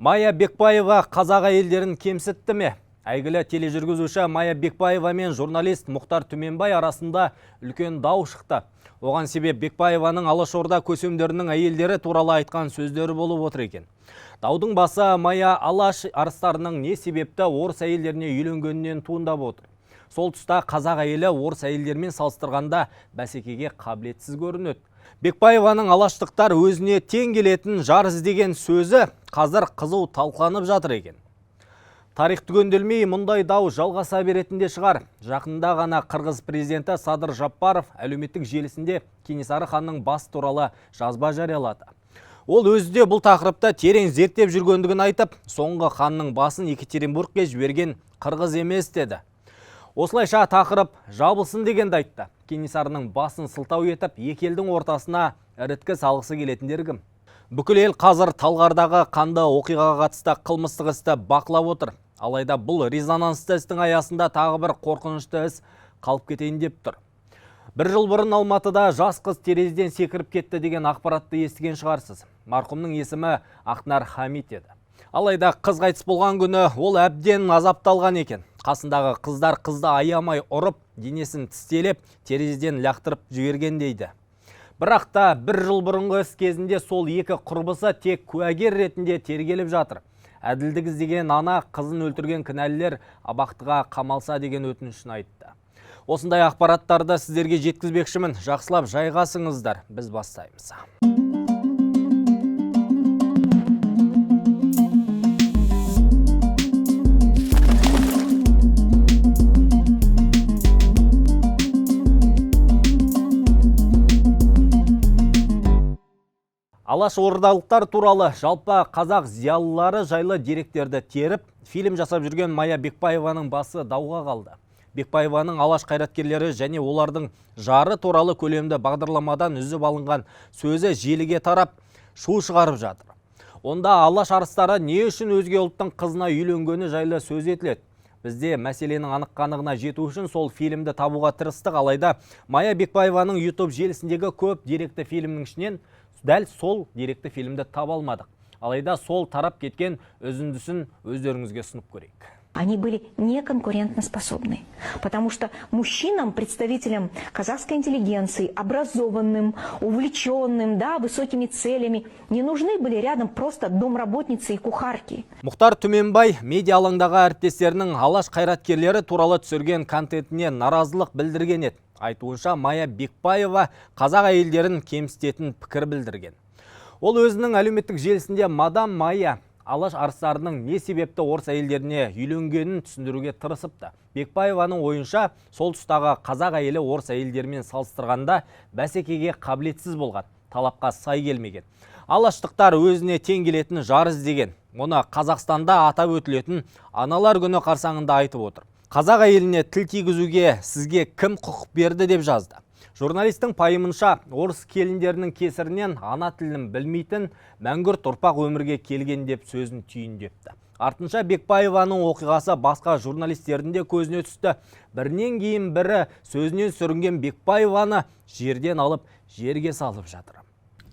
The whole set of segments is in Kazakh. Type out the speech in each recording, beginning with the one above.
Майя Бекбаева қазақ әйелдерін кемсітті ме? Әйгілі тележүргізуші Майя Бекбаева мен журналист Мұхтар Түменбай арасында үлкен дау шықты. Оған себеп Бекбаеваның Алашорда көсемдерінің әйелдері туралы айтқан сөздері болып отыр екен. Даудың басы Майя Алаш арыстарының не себепті орыс әйелдеріне үйленгенінен туындап отыр. Сол тұста қазақ әйелі орыс әйелдермен салыстырғанда бәсекеге қабілетсіз көрінеді. Бекбаеваның алаштықтар өзіне тең келетін жар іздеген сөзі қазір қызу талқыланып жатыр екен. Тарих түгенделмей мұндай дау жалғаса беретінде шығар. Жақында ғана Қырғыз президенті Садыр Жапаров әлеуметтік желісінде Кенесары ханның бас туралы жазба жариялады. Ол өзі бұл тақырыпта терең зерттеп жүргендігін айтып, соңғы ханның басын Екатеринбургке жіберген қырғыз емес деді. Осылайша тақырып жабылсын дегенді айтты. Кенесарының басын сылтау етіп, екі елдің ортасына іріткі салғысы келетіндер кім? Бүкіл ел қазір Талғардағы қанды оқиғаға қатысты қылмыстық істі бақылап отыр. Алайда бұл резонансты істің аясында тағы бір қорқынышты іс қалып кетейін деп тұр. Бір жыл бұрын Алматыда жас қыз терезеден секіріп кетті деген ақпаратты естіген шығарсыз. Марқұмның есімі Ақнар Хамит еді. Алайда қыз қайтыс болған күні ол әбден азапталған екен. Қасындағы қыздар қызды аямай ұрып, денесін тістелеп, терезеден лақтырып жіберген дейді. Бірақ та бір жыл бұрынғы іс кезінде сол екі құрбысы тек куәгер ретінде тергеліп жатыр. Әділдік іздеген ана қызын өлтірген кінәлілер абақтыға қамалса деген өтінішін айтты. Осындай ақпараттарды сіздерге жеткізбекшімін. Жақсылап жайғасыңыздар. Біз бастаймыз. Алашордалықтар туралы жалпы қазақ зиялылары жайлы деректерді теріп, фильм жасап жүрген Майя Бекбаеваның басы дауға қалды. Бекбаеваның алаш қайраткерлері және олардың жары туралы көлемді бағдарламадан үзіп алынған сөзі желіге тарап, шу шығарып жатыр. Онда алаш арыстары не үшін өзге ұлттың қызына үйленгені жайлы сөз етіледі. Бізде мәселенің анық-қанығына жету үшін сол фильмді табуға тырыстық, алайда Майя Бекбаеваның YouTube желісіндегі көп деректі фильмнің ішінен дәл сол деректі фильмді таба алмадық. Алайда сол тарап кеткен үзіндісін өздеріңізге ұсынып көрейік. Они были неконкурентоспособны, потому что мужчинам, представителям казахской интеллигенции, образованным, увлеченным, высокими целями, не нужны были рядом просто домработницы и кухарки. Мұхтар Түменбай медиа алаңдағы әріптестерінің алаш қайраткерлері туралы түсірген контентіне наразылық білдірген еді. Айтуынша Майя Бекбаева қазақ әйелдерін кемсітетін пікір білдірген. Ол өзінің әлеуметтік желісінде мадам Майя алаш арыстарының не себепті орыс әйелдеріне үйленгенін түсіндіруге тырысыпты. Бекбаеваның ойынша сол тұстағы қазақ әйелі орыс әйелдерімен салыстырғанда бәсекеге қабілетсіз болған, талапқа сай келмеген. Алаштықтар өзіне тең келетін жар іздеген. Оны Қазақстанда атап өтілетін аналар күні қарсаңында айтып отыр. Қазақ әйеліне тіл тигізуге сізге кім құқық берді деп жазды. Журналистің пайымынша орыс келіндерінің кесірінен ана тілін білмейтін мәңгүрт ұрпақ өмірге келген деп сөзін түйіндепті. Артынша Бекбаеваның оқиғасы басқа журналистердің де көзіне түсті. Бірінен кейін бірі сөзінен сүрінген Бекбаеваны жерден алып жерге салып жатыр.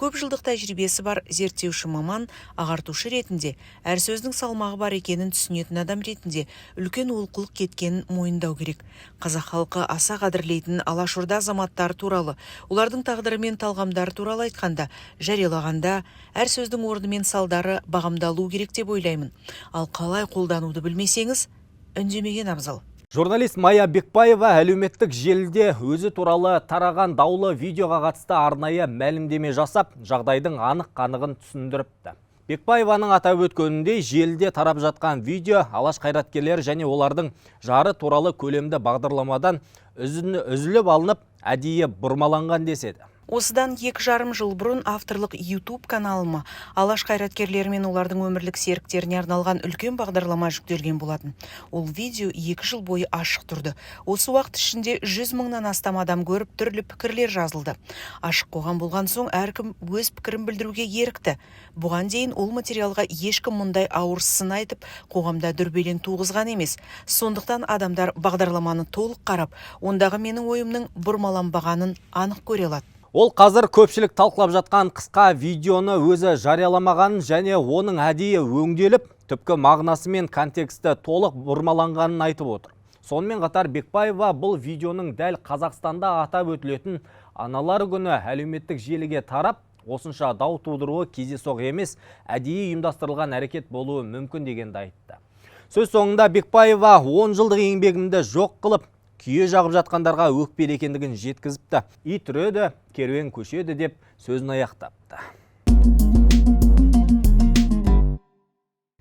Көп жылдық тәжірибесі бар зерттеуші маман, ағартушы ретінде, әр сөздің салмағы бар екенін түсінетін адам ретінде үлкен олқылық кеткенін мойындау керек. Қазақ халқы аса қадірлейтін алашорда азаматтары туралы, олардың тағдыры мен талғамдары туралы айтқанда, жариялағанда, әр сөздің орны мен салдары бағамдалу керек деп ойлаймын. Ал қалай қолдануды білмесеңіз, үндемеген абзал. Журналист Майя Бекбаева әлеуметтік желіде өзі туралы тараған даулы видеоға қатысты арнайы мәлімдеме жасап, жағдайдың анық-қанығын түсіндіріпті. Бекбаеваның атап өткеніндей желіде тарап жатқан видео алаш қайраткерлері және олардың жары туралы көлемді бағдарламадан үзіліп алынып, әдейі бұрмаланған деседі. Осыдан 2,5 жыл бұрын авторлық YouTube каналыма алаш қайраткерлері мен олардың өмірлік серіктеріне арналған үлкен бағдарлама жүктелген болатын. Ол видео 2 жыл бойы ашық тұрды. Осы уақыт ішінде 100 мыңнан астам адам көріп, түрлі пікірлер жазылды. Ашық қоғам болған соң әркім өз пікірін білдіруге ерікті. Бұған дейін ол материалға ешкім мұндай ауыр сын айтып, қоғамда дүрбелең туғызған емес. Сондықтан адамдар бағдарламаны толық қарап, ондағы менің ойымның бұрмаланбағанын анық көре алады. Ол қазір көпшілік талқылап жатқан қысқа видеоны өзі жарияламаған және оның әдейі өңделіп, түпкі мағынасы мен контексті толық бұрмаланғанын айтып отыр. Сонымен қатар Бекбаева бұл видеоның дәл Қазақстанда атап өтілетін аналар күні әлеуметтік желіге тарап, осынша дау тудыруы кездейсоқ емес, әдейі ұйымдастырылған әрекет болуы мүмкін дегенді айтты. Сөз соңында Бекбаева 10 жылдық еңбегімді жоқ қылып, күйе жағып жатқандарға өкпелі екендігін жеткізіпті. Ит үреді, керуен көшеді деп сөзін аяқтапты.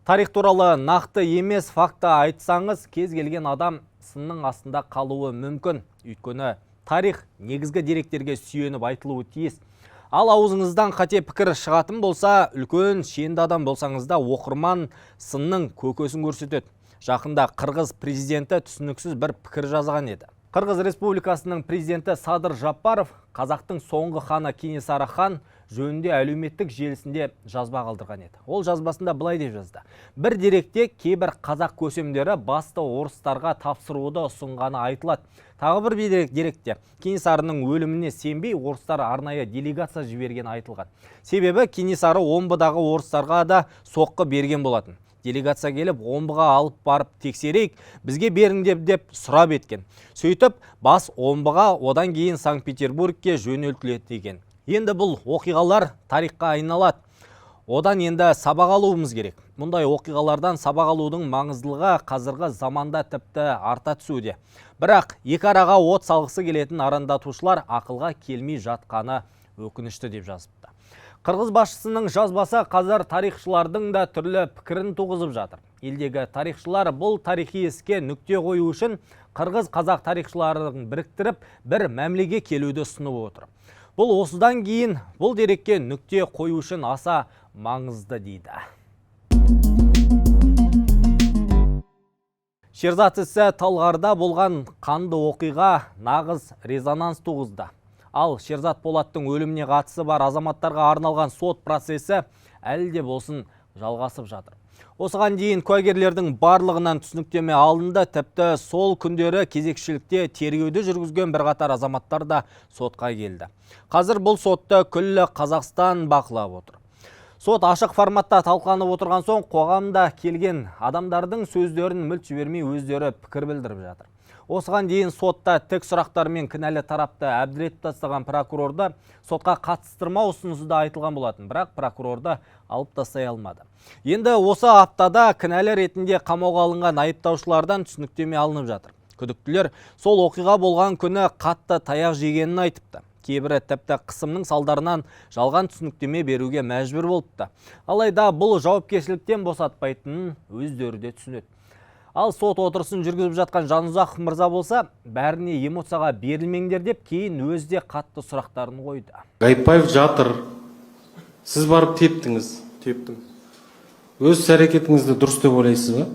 Тарих туралы нақты емес факты айтсаңыз, кез келген адам сынның астында қалуы мүмкін. Өйткені тарих негізгі деректерге сүйеніп айтылуы тиіс. Ал аузыңыздан қате пікір шығатын болса, үлкен шенді адам болсаңыз да оқырман сынның көкөсін көрсетеді. Жақында Қырғыз президенті түсініксіз бір пікір жазған еді. Қырғыз Республикасының президенті Садыр Жапаров қазақтың соңғы ханы Кенесары хан жөнінде әлеуметтік желісінде жазба қалдырған еді. Ол жазбасында былай деп жазды: бір деректе кейбір қазақ көсемдері басты орыстарға тапсыруды ұсынғаны айтылады. Тағы бір деректе Кенесарының өліміне сенбей орыстар арнайы делегация жіберген айтылған. Себебі Кенесары омбыдағы орыстарға да соққы берген болатын. Делегация келіп, омбыға алып барып тексерейік, бізге беріңдеп деп сұрап еткен. Сөйтіп, бас омбыға, одан кейін Санкт-Петербургке жөнелтіледі деген. Енді бұл оқиғалар тарихқа айналады. Одан енді сабақ алуымыз керек. Мұндай оқиғалардан сабақ алудың маңыздылығы қазіргі заманда тіпті арта түсуде. Бірақ екі араға от салғысы келетін арандатушылар ақылға келмей жатқаны өкінішті деп жазыпты. Қырғыз басшысының жазбасы қазір тарихшылардың да түрлі пікірін туғызып жатыр. Елдегі тарихшылар бұл тарихи іске нүкте қою үшін қырғыз-қазақ тарихшыларын біріктіріп, бір мәмлеге келуді ұсынып отыр. Бұл осыдан кейін бұл дерекке нүкте қою үшін аса маңызды дейді. Шерзат ісі Талғарда болған қанды оқиға нағыз резонанс туғызды. Ал Шерзат Полаттың өліміне қатысы бар азаматтарға арналған сот процесі әлі де болсын жалғасып жатыр. Осыған дейін куәгерлердің барлығынан түсініктеме алынды, тіпті сол күндері кезекшілікте тергеуді жүргізген бірқатар азаматтар да сотқа келді. Қазір бұл сотты күллі Қазақстан бақылап отыр. Сот ашық форматта талқыланып отырған соң, қоғамда келген адамдардың сөздерін мүлт жібермей өздері пікір білдіріп жатыр. Осыған дейін сотта тік сұрақтармен кінәлі тарапты әбдіретіп тастаған прокурорды сотқа қатыстырмау ұсынысы да айтылған болатын, бірақ прокурорды алып тастай алмады. Енді осы аптада кінәлі ретінде қамауға алынған айыптаушылардан түсініктеме алынып жатыр. Күдіктілер сол оқиға болған күні қатты таяқ жегенін айтыпты. Кейбірі тіпті қысымның салдарынан жалған түсініктеме беруге мәжбүр болыпты. Алайда бұл жауапкершіліктен босатпайтынын өздері де түсінеді. Ал сот отырысын жүргізіп жатқан Жанұзақ мырза болса, бәріне эмоцияға берілмеңдер деп, кейін өзде қатты сұрақтарын қойды. Гайпаев жатыр. Сіз барып тептіңіз. Тептім. Өз әрекетіңізді дұрыс деп ойлайсыз ба?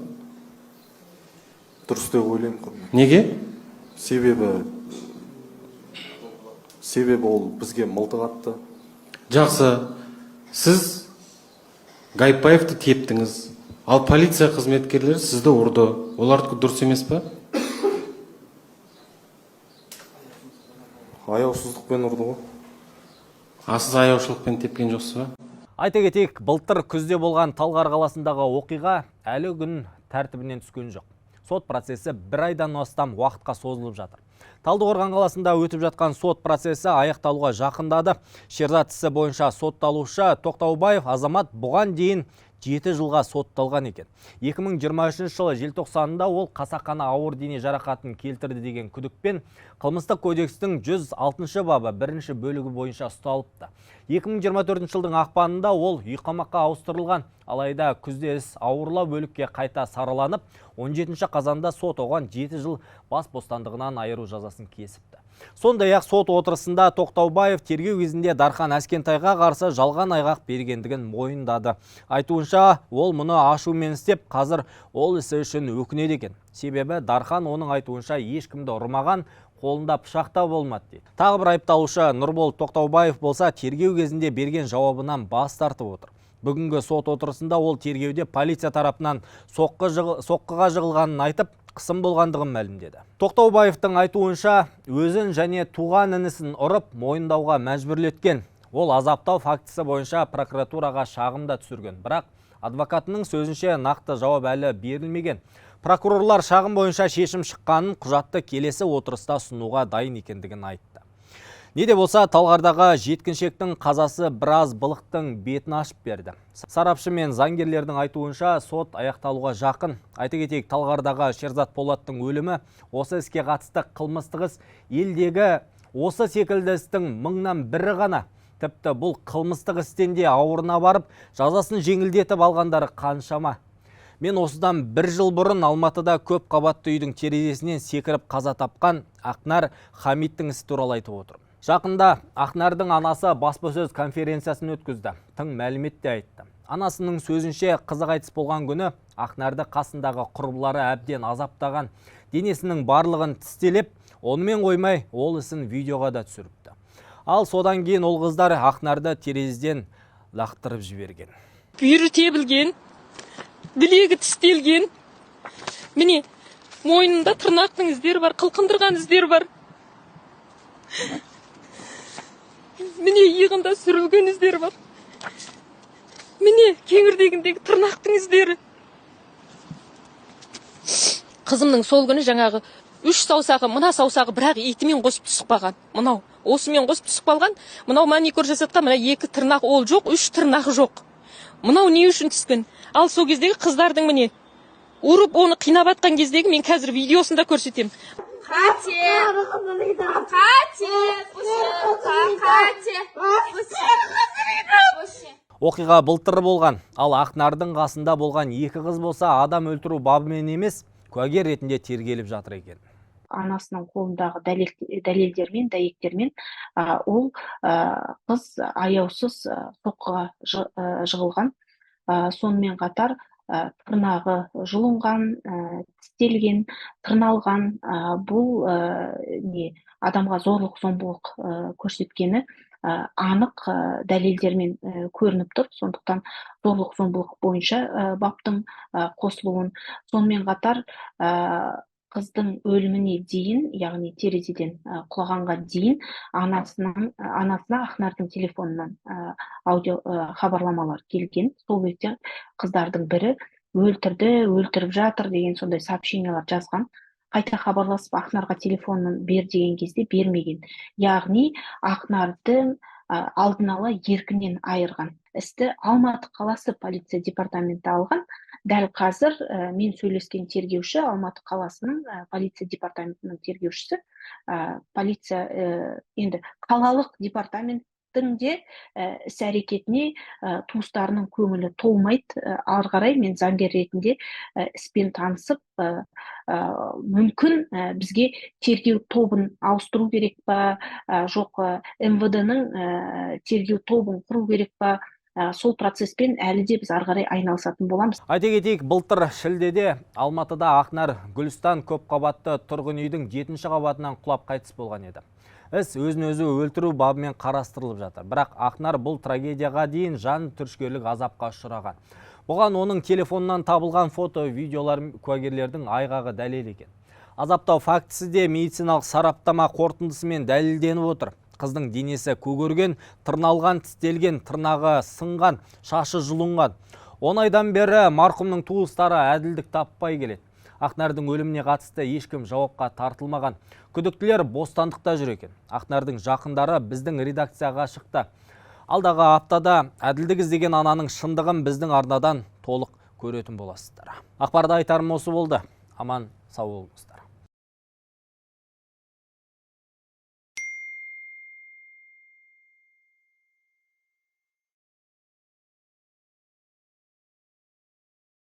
Дұрыс деп ойлаймын. Неге? Себебі ол бізге мылтық атты. Жақсы. Сіз Гайпаевты тептіңіз. Ал полиция қызметкерлері сізді ұрды. Олардікі дұрыс емес па? Аяусыздықпен ұрды ғой. Сіз аяушылықпен тепкен жоқсыз ба? Айта кетейік, былтыр күзде болған Талғар қаласындағы оқиға әлі күн тәртібінен түскен жоқ. Сот процесі бір айдан астам уақытқа созылып жатыр. Талдықорған қаласында өтіп жатқан сот процесі аяқталуға жақындады. Шерзат ісі бойынша сотталушы Тоқтаубаев азамат бұған дейін 7 жылға сотталған екен. 2023 жылы желтоқсанында ол қасақана ауыр дене жарақатын келтірді деген күдікпен қылмыстық кодекстің 106 бабы 1 бөлігі бойынша ұсталыпты. 2024 жылдың ақпанында ол үйқамаққа ауыстырылған. Алайда күзде іс ауырлау бөлікке қайта сараланып, 17 қазанда сот оған 7 жыл бас бостандығынан айыру жазасын кесіпті. Сондай-ақ сот отырысында Тоқтаубаев тергеу кезінде Дархан Әскентайға қарсы жалған айғақ бергендігін мойындады. Айтуынша, ол мұны ашумен істеп, қазір ол ісі үшін өкінеді екен. Себебі Дархан оның айтуынша ешкімді ұрмаған, қолында пышақта болмады дейді. Тағы бір айыпталушы Нұрбол Тоқтаубаев болса, тергеу кезінде берген жауабынан бас тартып отыр. Бүгінгі сот отырысында ол тергеуде полиция тарапынан соққыға жығылғанын айтып, қысым болғандығын мәлімдеді. Тоқтаубаевтың айтуынша, өзін және туған інісін ұрып, мойындауға мәжбүрлеткен. Ол азаптау фактісі бойынша прокуратураға шағым да түсірген. Бірақ адвокатының сөзінше нақты жауап әлі берілмеген. Прокурорлар шағым бойынша шешім шыққанын, құжатты келесі отырыста ұсынуға дайын екендігін айтты. Не де болса, Талғардағы жеткіншектің қазасы біраз былықтың бетін ашып берді. Сарапшы мен заңгерлердің айтуынша, сот аяқталуға жақын. Айта кетейік, Талғардағы Шерзат Полаттың өлімі осы іске қатысты қылмыстық іс, елдегі осы секілді істің мыңнан бірі ғана. Тіпті бұл қылмыстық істен де ауырына барып, жазасын жеңілдетіп алғандары қаншама. Мен осыдан 1 жыл бұрын Алматыда көп қабатты үйдің терезесінен секіріп қаза тапқан Ақнар Хамидтің ісі туралы айтып отырмын. Жақында Ақнардың анасы баспасөз конференциясын өткізді. Тың мәлімет те айтты. Анасының сөзінше, қызы қайтыс болған күні Ақнарды қасындағы құрбылары әбден азаптаған, денесінің барлығын тістелеп, онымен қоймай, ол ісін видеоға да түсіріпті. Ал содан кейін ол қыздар Ақнарды терезеден лақтырып жіберген. Бүйірі тебілген, білегі тістелген. Міне, мойнында тырнақтың іздері бар, қылқындырған іздері бар. Міне, иығында сүрілген іздері бар. Міне, кеңірдегіндегі тырнақтың іздері. Қызымның сол күні жаңағы 3 саусағы, мына саусағы бірақ итімен қосып түсіп қалған. Мынау, осымен қосып түсіп қалған. Мынау маникюр жасатқан, мына 2 тырнақ ол жоқ, 3 тырнақ жоқ. Мынау не үшін түскен? Ал сол кездегі қыздардың міне ұрып оны қинап атқан кездегі мен қазір видеосында көрсетем. Оқиға былтыр болған, ал Ақнардың қасында болған 2 қыз болса адам өлтіру бабымен емес, куәгер ретінде тергеліп жатыр екен. Анасының қолындағы дәлелдермен, дәйектермен ол қыз аяусыз соққыға жығылған. Сонымен қатар тырнағы жұлынған, тістелген, тырналған, бұл адамға зорлық зомбылық көрсеткені анық дәлелдермен көрініп тұр. Сондықтан зорлық зомбылық бойынша баптың қосылуын, сонымен қатар қыздың өліміне дейін, яғни терезеден құлағанға дейін анасына Ақнардың телефонынан аудио хабарламалар келген. Сол кезде қыздардың бірі өлтіріп жатыр деген сондай сообщениялар жазған. Қайта хабарласып Ақнарға телефонын бер деген кезде бермеген. Яғни Ақнардың алдын ала еркінен айырған. Істі Алматы қаласы полиция департаменті алған. Дәл қазір мен сөйлескен тергеуші, Алматы қаласының полиция департаментінің тергеушісі. Полиция енді қалалық департаменттің де іс әрекетіне туыстарының көңілі толмайды. Ары қарай мен заңгер ретінде іспен танысып, мүмкін бізге тергеу тобын ауыстыру керек па, жоқ МВД-ның тергеу тобын құру керек па, сол процесспен әлі де біз ары қарай айналысатын боламыз. Айта кетейік, былтыр шілдеде Алматыда Ақнар Гүлстан көпқабатты тұрғын үйдің 7-ші қабатынан құлап қайтыс болған еді. Іс өзін-өзі өлтіру бабымен қарастырылып жатыр. Бірақ Ақнар бұл трагедияға дейін жан түршігерлік азапқа ұшыраған. Бұған оның телефонынан табылған фото, видеолар куәгерлердің айғағы дәлел екен. Азаптау фактісі де медициналық сараптама қорытындысымен дәлелденіп отыр. Қыздың денесі көгерген, тырналған, тістелген, тырнағы сынған, шашы жұлынған. 10 айдан бері марқұмның туыстары әділдік таппай келеді. Ақнардың өліміне қатысты ешкім жауапқа тартылмаған. Күдіктілер бостандықта жүр екен. Ақнардың жақындары біздің редакцияға шықты. Алдағы аптада әділдік іздеген ананың шындығын біздің арнадан толық көретін боласыздар. Ақпарда айтарым осы болды. Аман сау болыңыздар.